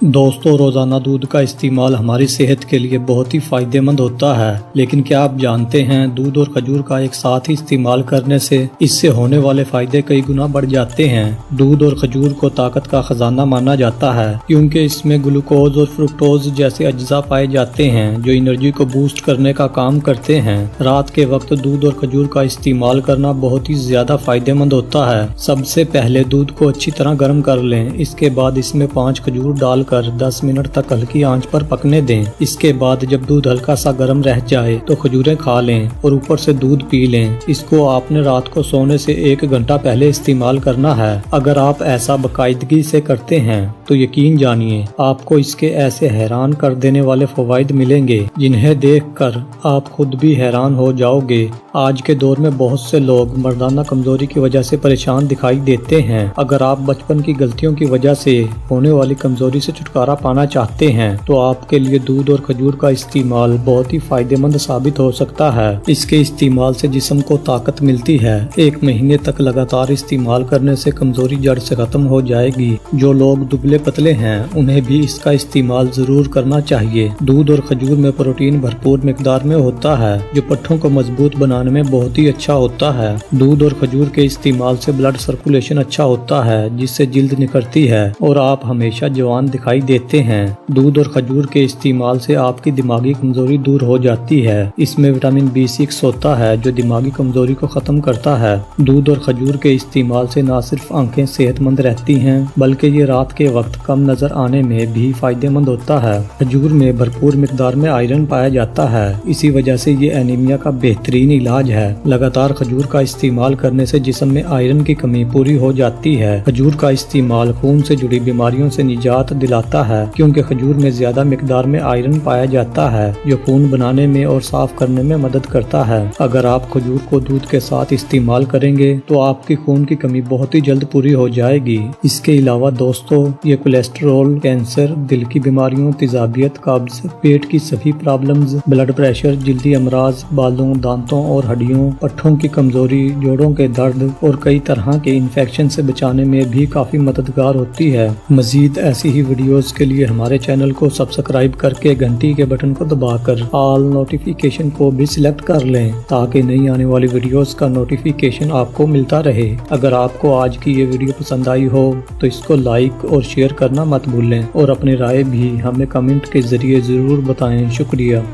दोस्तों, रोज़ाना दूध का इस्तेमाल हमारी सेहत के लिए बहुत ही फ़ायदेमंद होता है। लेकिन क्या आप जानते हैं, दूध और खजूर का एक साथ ही इस्तेमाल करने से इससे होने वाले फ़ायदे कई गुना बढ़ जाते हैं। दूध और खजूर को ताकत का खजाना माना जाता है, क्योंकि इसमें ग्लूकोज और फ्रुक्टोज जैसे अज्जा पाए जाते हैं जो एनर्जी को बूस्ट करने का काम करते हैं। रात के वक्त दूध और खजूर का इस्तेमाल करना बहुत ही ज़्यादा फ़ायदेमंद होता है। सबसे पहले दूध को अच्छी तरह गर्म कर लें। इसके बाद इसमें 5 खजूर डाल कर 10 मिनट तक हल्की आंच पर पकने दें। इसके बाद जब दूध हल्का सा गर्म रह जाए तो खजूरें खा लें और ऊपर से दूध पी लें। इसको आपने रात को सोने से 1 घंटा पहले इस्तेमाल करना है। अगर आप ऐसा बाकायदगी से करते हैं तो यकीन जानिए आपको इसके ऐसे हैरान कर देने वाले फवाइद मिलेंगे जिन्हें देखकर आप खुद भी हैरान हो जाओगे। आज के दौर में बहुत से लोग मर्दाना कमजोरी की वजह से परेशान दिखाई देते हैं। अगर आप बचपन की गलतियों की वजह से होने वाली कमजोरी से छुटकारा पाना चाहते हैं तो आपके लिए दूध और खजूर का इस्तेमाल बहुत ही फायदेमंद साबित हो सकता है। इसके इस्तेमाल से जिस्म को ताकत मिलती है। 1 महीने तक लगातार इस्तेमाल करने से कमजोरी जड़ से खत्म हो जाएगी। जो लोग दुबले पतले हैं उन्हें भी इसका इस्तेमाल जरूर करना चाहिए। दूध और खजूर में प्रोटीन भरपूर मिकदार में होता है जो पट्ठों को मजबूत बनाने में बहुत ही अच्छा होता है। दूध और खजूर के इस्तेमाल से ब्लड सर्कुलेशन अच्छा होता है, जिससे जिल्द निखरती है और आप हमेशा जवान दिखाई देते हैं। दूध और खजूर के इस्तेमाल से आपकी दिमागी कमजोरी दूर हो जाती है। इसमें विटामिन B6 होता है जो दिमागी कमजोरी को खत्म करता है। दूध और खजूर के इस्तेमाल से न सिर्फ आंखें सेहतमंद रहती हैं बल्कि ये रात के वक्त कम नजर आने में भी फायदेमंद होता है। खजूर में भरपूर मिकदार में आयरन पाया जाता है, इसी वजह से ये एनीमिया का बेहतरीन इलाज है। लगातार खजूर का इस्तेमाल करने से जिस्म में आयरन की कमी पूरी हो जाती है। खजूर का इस्तेमाल खून से जुड़ी बीमारियों से निजात दिलाता है, क्योंकि खजूर में ज्यादा मिकदार में आयरन पाया जाता है जो खून बनाने में और साफ करने में मदद करता है। अगर आप खजूर को दूध के साथ इस्तेमाल करेंगे तो आपकी खून की कमी बहुत ही जल्द पूरी हो जाएगी। इसके अलावा दोस्तों, ये कोलेस्ट्रॉल, कैंसर, दिल की बीमारियों, तेजाबियत, कब्ज, पेट की सभी प्रॉब्लम्स, ब्लड प्रेशर, जल्दी अमराज, बालों, दांतों और हड्डियों, पट्ठों की कमजोरी, जोड़ों के दर्द और कई तरह के इन्फेक्शन से बचाने में भी काफी मददगार होती है। मजीद ऐसी ही वीडियोस के लिए हमारे चैनल को सब्सक्राइब करके घंटी के बटन को दबाकर ऑल नोटिफिकेशन को भी सिलेक्ट कर लें ताकि नई आने वाली वीडियोस का नोटिफिकेशन आपको मिलता रहे। अगर आपको आज की ये वीडियो पसंद आई हो तो इसको लाइक और शेयर करना मत भूलें और अपनी राय भी हमें कमेंट के जरिए जरूर बताएं। शुक्रिया।